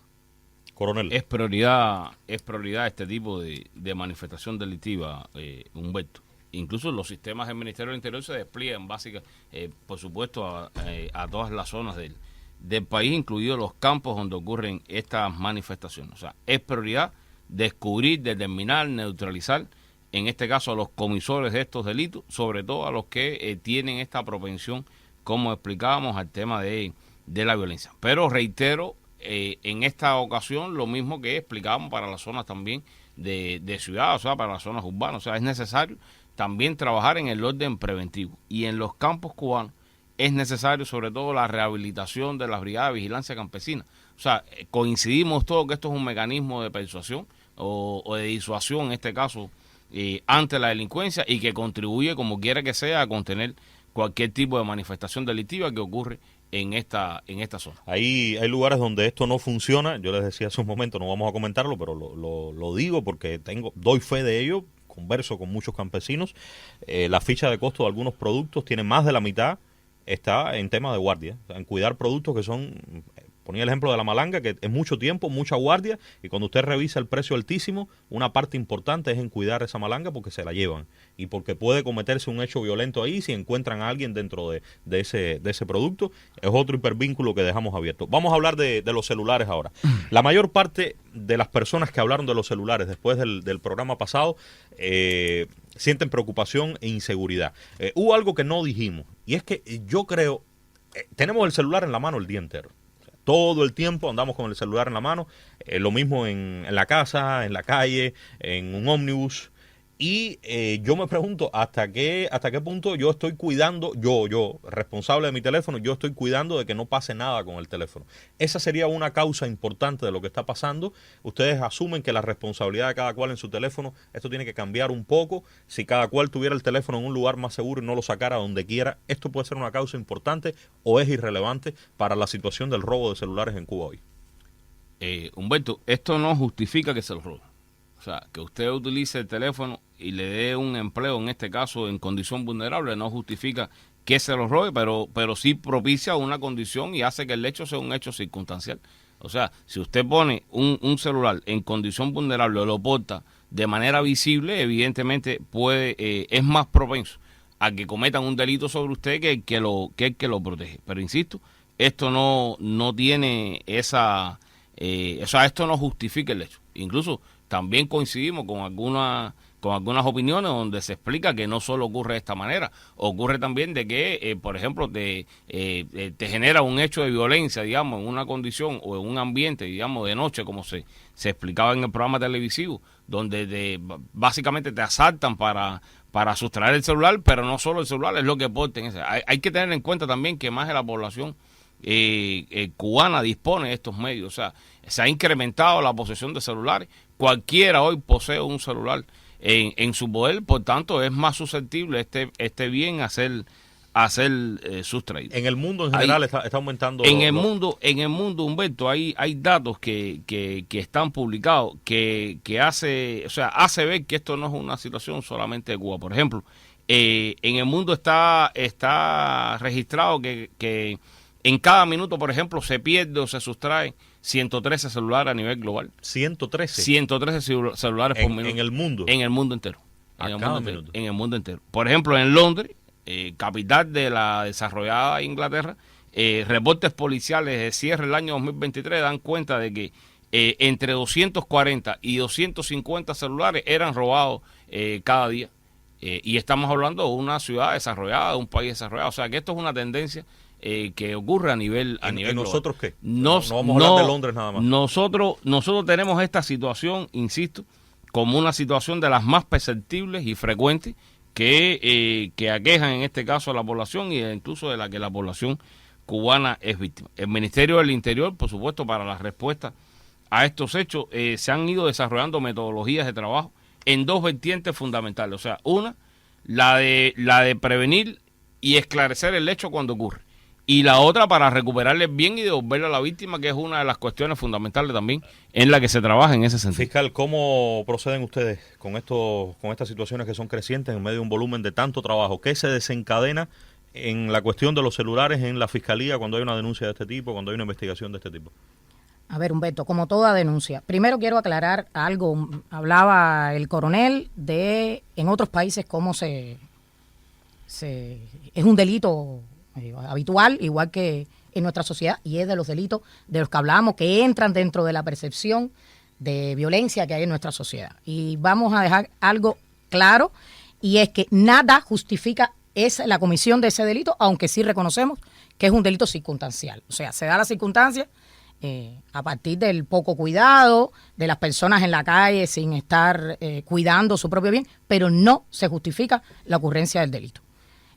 Coronel. Es prioridad este tipo de manifestación delictiva, Humberto. Incluso los sistemas del Ministerio del Interior se despliegan por supuesto, a todas las zonas del país, incluidos los campos donde ocurren estas manifestaciones. O sea, es prioridad descubrir, determinar, neutralizar, en este caso a los comisores de estos delitos, sobre todo a los que tienen esta propensión, como explicábamos, al tema de la violencia. Pero reitero, en esta ocasión lo mismo que explicábamos para las zonas también de ciudad, o sea, para las zonas urbanas. O sea, es necesario también trabajar en el orden preventivo. Y en los campos cubanos es necesario sobre todo la rehabilitación de las brigadas de vigilancia campesina. O sea, coincidimos todos que esto es un mecanismo de persuasión o de disuasión, en este caso, ante la delincuencia, y que contribuye, como quiera que sea, a contener cualquier tipo de manifestación delictiva que ocurre en esta zona. Hay lugares donde esto no funciona. Yo les decía hace un momento, no vamos a comentarlo, pero lo digo porque doy fe de ello. Converso con muchos campesinos. La ficha de costo de algunos productos tiene más de la mitad, está en tema de guardia, o sea, en cuidar productos que son, ponía el ejemplo de la malanga, que es mucho tiempo, mucha guardia, y cuando usted revisa el precio altísimo, una parte importante es en cuidar esa malanga porque se la llevan, y porque puede cometerse un hecho violento ahí si encuentran a alguien dentro de ese producto. Es otro hipervínculo que dejamos abierto. Vamos a hablar de los celulares ahora. La mayor parte de las personas que hablaron de los celulares después del programa pasado sienten preocupación e inseguridad. Hubo algo que no dijimos, y es que yo creo, tenemos el celular en la mano el día entero. O sea, todo el tiempo andamos con el celular en la mano, lo mismo en la casa, en la calle, en un ómnibus. Y yo me pregunto hasta qué punto yo estoy cuidando, yo responsable de mi teléfono, yo estoy cuidando de que no pase nada con el teléfono. Esa sería una causa importante de lo que está pasando. Ustedes asumen que la responsabilidad de cada cual en su teléfono, esto tiene que cambiar un poco. Si cada cual tuviera el teléfono en un lugar más seguro y no lo sacara donde quiera, esto puede ser una causa importante o es irrelevante para la situación del robo de celulares en Cuba hoy. Humberto, esto no justifica que se los roben. O sea, que usted utilice el teléfono y le dé un empleo, en este caso en condición vulnerable, no justifica que se los robe, pero sí propicia una condición y hace que el hecho sea un hecho circunstancial. O sea, si usted pone un celular en condición vulnerable o lo porta de manera visible, evidentemente es más propenso a que cometan un delito sobre usted que el que lo protege. Pero insisto, esto no tiene esa... o sea, esto no justifica el hecho. Incluso también coincidimos con algunas opiniones donde se explica que no solo ocurre de esta manera, ocurre también de que, por ejemplo, te genera un hecho de violencia, digamos, en una condición o en un ambiente, digamos, de noche, como se explicaba en el programa televisivo, donde básicamente te asaltan para sustraer el celular, pero no solo el celular, es lo que porten. Hay que tener en cuenta también que más de la población cubana dispone de estos medios. O sea, se ha incrementado la posesión de celulares. Cualquiera hoy posee un celular en su poder, por tanto es más susceptible este bien a ser sustraído. En el mundo en general está aumentando. En el mundo, Humberto, hay datos que están publicados que hace ver que esto no es una situación solamente de Cuba. Por ejemplo, en el mundo está registrado que en cada minuto, por ejemplo, se pierde o se sustrae 113 celulares a nivel global. 113 celulares por minuto. En el mundo. En el mundo entero. Minuto. En el mundo entero. Por ejemplo, en Londres, capital de la desarrollada Inglaterra, reportes policiales de cierre del año 2023 dan cuenta de que entre 240 y 250 celulares eran robados cada día. Y estamos hablando de una ciudad desarrollada, de un país desarrollado. O sea, que esto es una tendencia que ocurre a nivel ¿Y nosotros global. qué? No vamos a hablar de Londres nada más. Nosotros tenemos esta situación, insisto, como una situación de las más perceptibles y frecuentes que aquejan en este caso a la población y incluso de la que la población cubana es víctima. El Ministerio del Interior, por supuesto, para la respuesta a estos hechos, se han ido desarrollando metodologías de trabajo en dos vertientes fundamentales. O sea, una, la de prevenir y esclarecer el hecho cuando ocurre. Y la otra para recuperarle bien y devolverle a la víctima, que es una de las cuestiones fundamentales también en la que se trabaja en ese sentido. Fiscal, ¿cómo proceden ustedes con estas situaciones que son crecientes en medio de un volumen de tanto trabajo? ¿Qué se desencadena en la cuestión de los celulares en la Fiscalía cuando hay una denuncia de este tipo, cuando hay una investigación de este tipo? A ver, Humberto, como toda denuncia, primero quiero aclarar algo. Hablaba el coronel de en otros países cómo es un delito habitual, igual que en nuestra sociedad, y es de los delitos de los que hablamos, que entran dentro de la percepción de violencia que hay en nuestra sociedad. Y vamos a dejar algo claro, y es que nada justifica la comisión de ese delito, aunque sí reconocemos que es un delito circunstancial. O sea, se da la circunstancia a partir del poco cuidado de las personas en la calle sin estar cuidando su propio bien, pero no se justifica la ocurrencia del delito.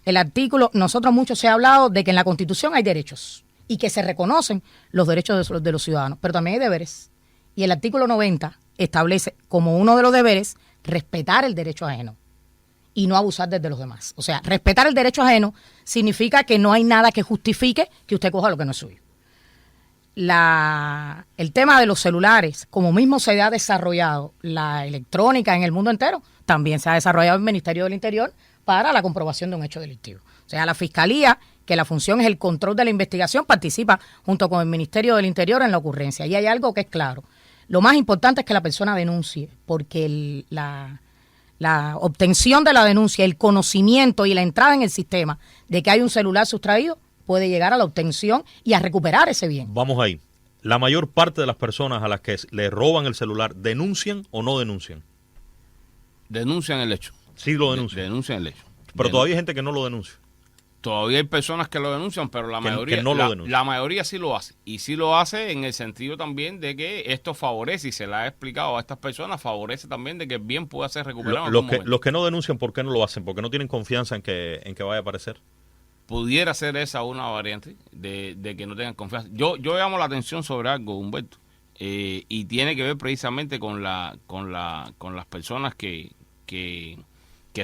El artículo, nosotros mucho se ha hablado de que en la Constitución hay derechos y que se reconocen los derechos de los ciudadanos, pero también hay deberes. Y el artículo 90 establece como uno de los deberes respetar el derecho ajeno y no abusar de los demás. O sea, respetar el derecho ajeno significa que no hay nada que justifique que usted coja lo que no es suyo. El tema de los celulares, como mismo se ha desarrollado la electrónica en el mundo entero, también se ha desarrollado el Ministerio del Interior para la comprobación de un hecho delictivo. O sea, la Fiscalía, que la función es el control de la investigación, participa junto con el Ministerio del Interior en la ocurrencia. Y hay algo que es claro. Lo más importante es que la persona denuncie, porque la obtención de la denuncia, el conocimiento y la entrada en el sistema de que hay un celular sustraído puede llegar a la obtención y a recuperar ese bien. Vamos ahí. La mayor parte de las personas a las que le roban el celular, ¿denuncian o no denuncian? Denuncian el hecho. Sí lo denuncian. Denuncian el hecho. Pero todavía hay gente que no lo denuncia. Todavía hay personas que lo denuncian, pero la mayoría no lo denuncia. La mayoría sí lo hace. Y sí lo hace en el sentido también de que esto favorece, y se le ha explicado a estas personas, favorece también de que el bien pueda ser recuperado. Los que no denuncian, ¿por qué no lo hacen? ¿Porque no tienen confianza en que vaya a aparecer? Pudiera ser esa una variante de que no tengan confianza. Yo llamo la atención sobre algo, Humberto, y tiene que ver precisamente con las personas que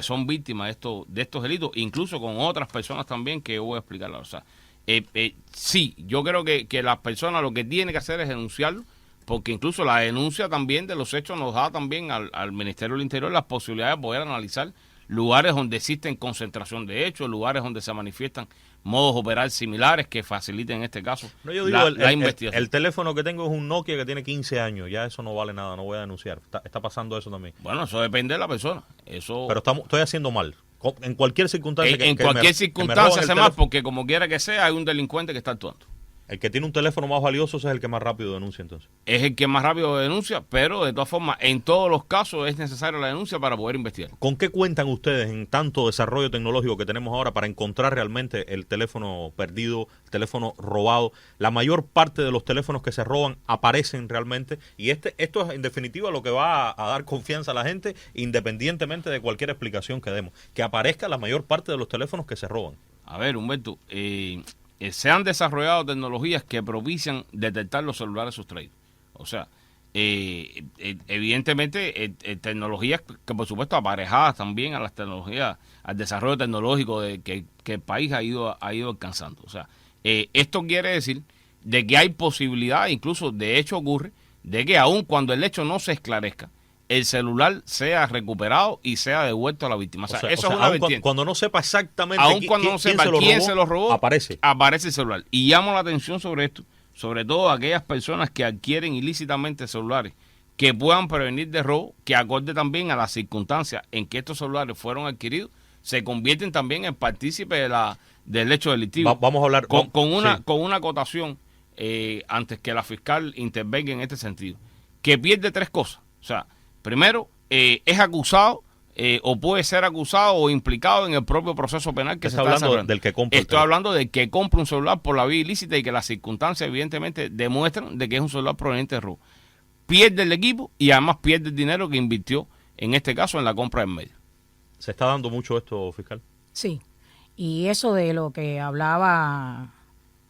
son víctimas de estos delitos, incluso con otras personas también que voy a explicarla. O sea, sí, yo creo que las personas lo que tienen que hacer es denunciarlo, porque incluso la denuncia también de los hechos nos da también al Ministerio del Interior las posibilidades de poder analizar lugares donde existen concentración de hechos, lugares donde se manifiestan modos operar similares que faciliten en este caso la investigación. El teléfono que tengo es un Nokia que tiene 15 años, ya eso no vale nada, no voy a denunciar. Está pasando eso también. Bueno, eso depende de la persona. Pero estoy haciendo mal. En cualquier circunstancia. En cualquier circunstancia hace mal, porque como quiera que sea, hay un delincuente que está actuando. El que tiene un teléfono más valioso ese es el que más rápido denuncia, entonces. Es el que más rápido denuncia, pero de todas formas, en todos los casos es necesaria la denuncia para poder investigar. ¿Con qué cuentan ustedes en tanto desarrollo tecnológico que tenemos ahora para encontrar realmente el teléfono perdido, el teléfono robado? La mayor parte de los teléfonos que se roban aparecen realmente, y esto es en definitiva lo que va a dar confianza a la gente, independientemente de cualquier explicación que demos. Que aparezca la mayor parte de los teléfonos que se roban. A ver, Humberto, se han desarrollado tecnologías que propician detectar los celulares sustraídos. O sea, evidentemente tecnologías que por supuesto aparejadas también a las tecnologías, al desarrollo tecnológico que el país ha ido alcanzando. O sea, esto quiere decir de que hay posibilidad, incluso de hecho ocurre, de que aun cuando el hecho no se esclarezca, el celular sea recuperado y sea devuelto a la víctima. O sea, eso es una vertiente. Cuando no sepa exactamente quién se lo robó, aparece el celular. Y llamo la atención sobre esto, sobre todo aquellas personas que adquieren ilícitamente celulares que puedan prevenir de robo, que acorde también a las circunstancias en que estos celulares fueron adquiridos, se convierten también en partícipes del hecho delictivo. Vamos a hablar con una acotación antes que la fiscal intervenga en este sentido, que pierde tres cosas. O sea, primero, es acusado o puede ser acusado o implicado en el propio proceso penal que se está desarrollando. Del que compra. Estoy hablando del que compra un celular por la vía ilícita y que las circunstancias evidentemente demuestran de que es un celular proveniente de robo. Pierde el equipo y además pierde el dinero que invirtió, en este caso, en la compra del medio. ¿Se está dando mucho esto, fiscal? Sí, y eso de lo que hablaba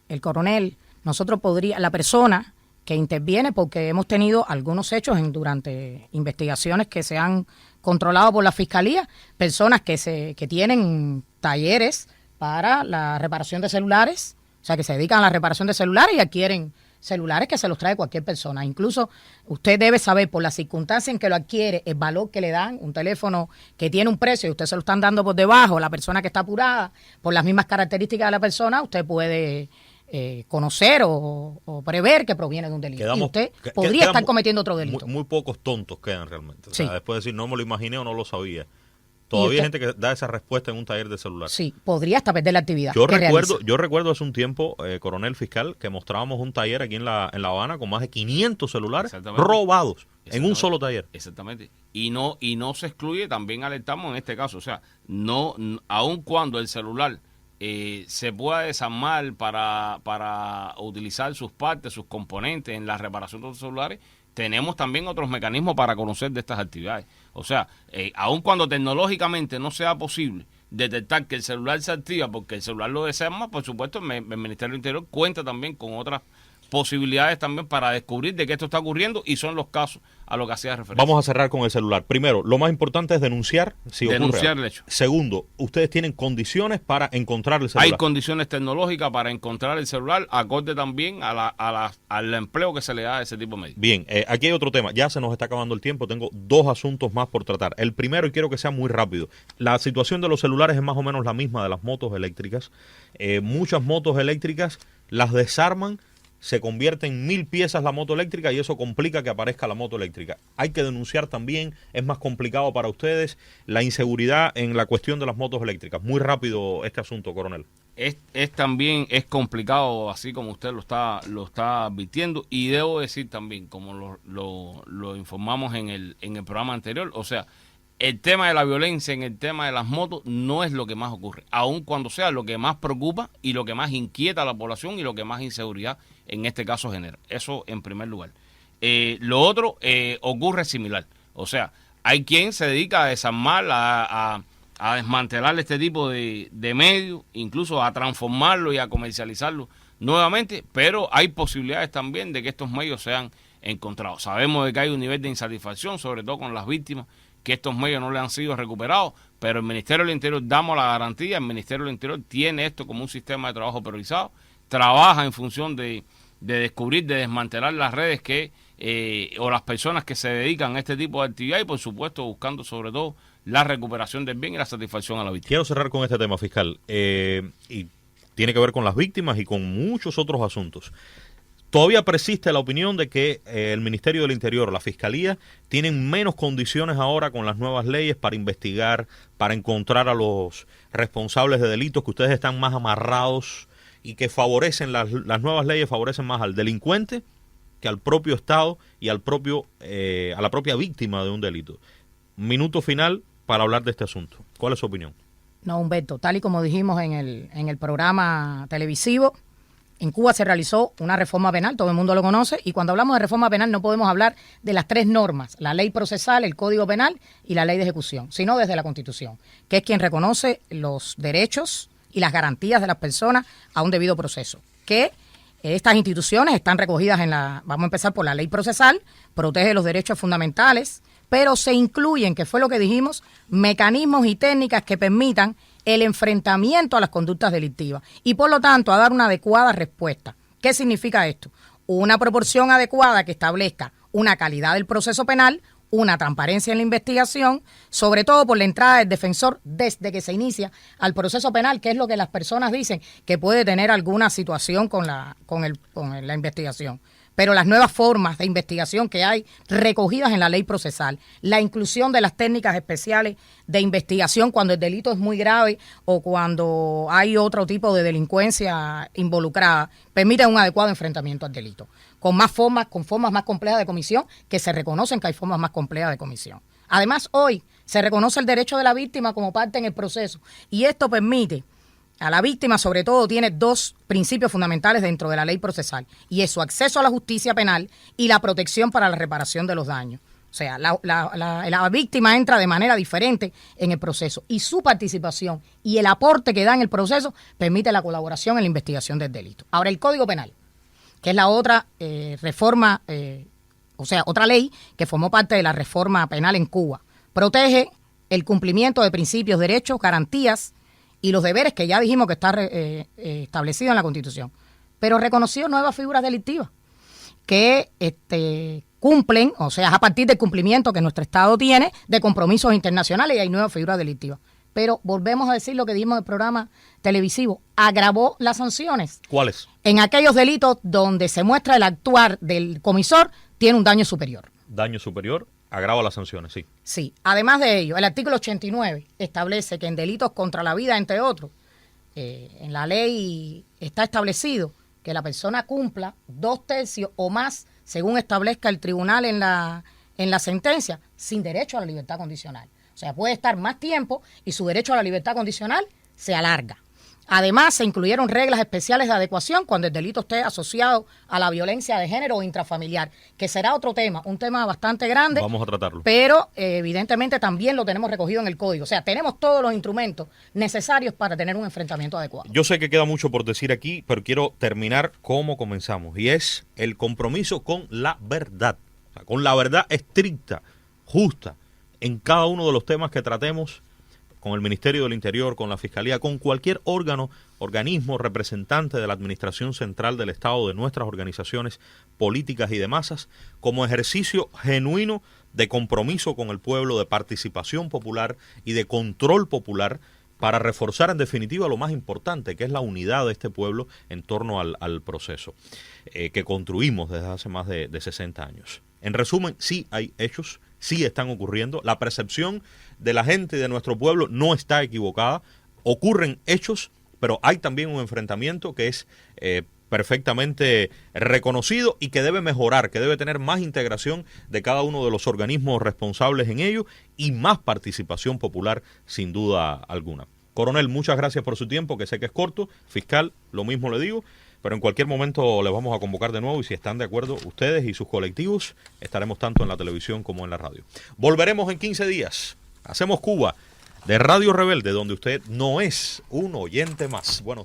el coronel, la persona que interviene, porque hemos tenido algunos hechos durante investigaciones que se han controlado por la Fiscalía, personas que tienen talleres para la reparación de celulares, o sea, que se dedican a la reparación de celulares y adquieren celulares que se los trae cualquier persona. Incluso usted debe saber por la circunstancia en que lo adquiere, el valor que le dan, un teléfono que tiene un precio y usted se lo están dando por debajo, la persona que está apurada, por las mismas características de la persona, usted puede conocer o prever que proviene de un delito. Y usted podría estar cometiendo otro delito. Muy pocos tontos quedan realmente. O sea, después de decir, no me lo imaginé o no lo sabía. Todavía hay gente que da esa respuesta en un taller de celular. Sí, podría hasta perder la actividad. Yo que recuerdo, realiza. hace un tiempo, coronel fiscal, que mostrábamos un taller aquí en La Habana con más de 500 celulares robados en un solo taller. Exactamente. Y no se excluye, también alertamos en este caso, o sea, aun cuando el celular se pueda desarmar para utilizar sus partes, sus componentes en la reparación de los celulares, tenemos también otros mecanismos para conocer de estas actividades. O sea, aun cuando tecnológicamente no sea posible detectar que el celular se activa porque el celular lo desarma, por supuesto, el Ministerio del Interior cuenta también con otras posibilidades también para descubrir de qué esto está ocurriendo, y son los casos a lo que hacía referencia. Vamos a cerrar con el celular. Primero, lo más importante es denunciar si ocurre. Denunciar el hecho. Segundo, ustedes tienen condiciones para encontrar el celular. Hay condiciones tecnológicas para encontrar el celular, acorde también al empleo que se le da a ese tipo de medios. Bien, aquí hay otro tema. Ya se nos está acabando el tiempo. Tengo 2 asuntos más por tratar. El primero, y quiero que sea muy rápido. La situación de los celulares es más o menos la misma de las motos eléctricas. Muchas motos eléctricas las desarman, se convierte en 1000 piezas la moto eléctrica y eso complica que aparezca la moto eléctrica. Hay que denunciar también, es más complicado para ustedes, la inseguridad en la cuestión de las motos eléctricas. Muy rápido este asunto, coronel. También es complicado, así como usted lo está advirtiendo, y debo decir también, como lo informamos en el programa anterior, o sea, el tema de la violencia en el tema de las motos no es lo que más ocurre, aun cuando sea lo que más preocupa y lo que más inquieta a la población y lo que más inseguridad en este caso genera. Eso en primer lugar. Lo otro ocurre similar. O sea, hay quien se dedica a desarmar, a desmantelar este tipo de medios, incluso a transformarlo y a comercializarlo nuevamente, pero hay posibilidades también de que estos medios sean encontrados. Sabemos de que hay un nivel de insatisfacción, sobre todo con las víctimas, que estos medios no le han sido recuperados, pero el Ministerio del Interior damos la garantía, el Ministerio del Interior tiene esto como un sistema de trabajo priorizado, trabaja en función de descubrir, de desmantelar las redes o las personas que se dedican a este tipo de actividad, y por supuesto buscando sobre todo la recuperación del bien y la satisfacción a la víctima. Quiero cerrar con este tema, fiscal, y tiene que ver con las víctimas y con muchos otros asuntos. Todavía persiste la opinión de que el Ministerio del Interior, la Fiscalía, tienen menos condiciones ahora con las nuevas leyes para investigar, para encontrar a los responsables de delitos, que ustedes están más amarrados y que favorecen, las nuevas leyes favorecen más al delincuente que al propio Estado y a la propia víctima de un delito. Minuto final para hablar de este asunto. ¿Cuál es su opinión? No, Humberto, tal y como dijimos en el programa televisivo, en Cuba se realizó una reforma penal, todo el mundo lo conoce, y cuando hablamos de reforma penal no podemos hablar de las 3 normas, la ley procesal, el Código Penal y la ley de ejecución, sino desde la Constitución, que es quien reconoce los derechos y las garantías de las personas a un debido proceso. Que estas instituciones están recogidas vamos a empezar por la ley procesal, protege los derechos fundamentales, pero se incluyen, que fue lo que dijimos, mecanismos y técnicas que permitan el enfrentamiento a las conductas delictivas y por lo tanto a dar una adecuada respuesta. ¿Qué significa esto? Una proporción adecuada que establezca una calidad del proceso penal, una transparencia en la investigación, sobre todo por la entrada del defensor desde que se inicia al proceso penal, que es lo que las personas dicen que puede tener alguna situación con la investigación. Pero las nuevas formas de investigación que hay recogidas en la ley procesal, la inclusión de las técnicas especiales de investigación cuando el delito es muy grave o cuando hay otro tipo de delincuencia involucrada, permiten un adecuado enfrentamiento al delito, con formas más complejas de comisión, que se reconocen que hay formas más complejas de comisión. Además, hoy se reconoce el derecho de la víctima como parte en el proceso, y esto permite a la víctima, sobre todo, tiene 2 principios fundamentales dentro de la ley procesal, y es su acceso a la justicia penal y la protección para la reparación de los daños. O sea, la víctima entra de manera diferente en el proceso, y su participación y el aporte que da en el proceso permite la colaboración en la investigación del delito. Ahora, el Código Penal, que es la otra reforma, otra ley que formó parte de la reforma penal en Cuba, protege el cumplimiento de principios, derechos, garantías y los deberes que ya dijimos que está establecido en la Constitución, pero reconoció nuevas figuras delictivas que cumplen, o sea, a partir del cumplimiento que nuestro Estado tiene de compromisos internacionales, y hay nuevas figuras delictivas. Pero volvemos a decir lo que dijimos en el programa televisivo, agravó las sanciones. ¿Cuáles? En aquellos delitos donde se muestra el actuar del comisor tiene un daño superior. Daño superior Agrava las sanciones, sí. Sí. Además de ello, el artículo 89 establece que en delitos contra la vida, entre otros, en la ley está establecido que la persona cumpla 2/3 o más, según establezca el tribunal en la sentencia, sin derecho a la libertad condicional. O sea, puede estar más tiempo y su derecho a la libertad condicional se alarga. Además, se incluyeron reglas especiales de adecuación cuando el delito esté asociado a la violencia de género o intrafamiliar, que será otro tema, un tema bastante grande. Vamos a tratarlo. Pero evidentemente también lo tenemos recogido en el código. O sea, tenemos todos los instrumentos necesarios para tener un enfrentamiento adecuado. Yo sé que queda mucho por decir aquí, pero quiero terminar como comenzamos, y es el compromiso con la verdad, o sea, con la verdad estricta, justa, en cada uno de los temas que tratemos, con el Ministerio del Interior, con la Fiscalía, con cualquier organismo representante de la Administración Central del Estado, de nuestras organizaciones políticas y de masas, como ejercicio genuino de compromiso con el pueblo, de participación popular y de control popular, para reforzar en definitiva lo más importante, que es la unidad de este pueblo en torno al proceso que construimos desde hace más de 60 años. En resumen, sí hay hechos, sí están ocurriendo, la percepción de la gente y de nuestro pueblo no está equivocada, ocurren hechos, pero hay también un enfrentamiento que es perfectamente reconocido y que debe mejorar, que debe tener más integración de cada uno de los organismos responsables en ello y más participación popular, sin duda alguna. Coronel, muchas gracias por su tiempo, que sé que es corto. Fiscal, lo mismo le digo, pero en cualquier momento les vamos a convocar de nuevo y si están de acuerdo ustedes y sus colectivos, estaremos tanto en la televisión como en la radio. Volveremos en 15 días. Hacemos Cuba de Radio Rebelde, donde usted no es un oyente más. Buenos días.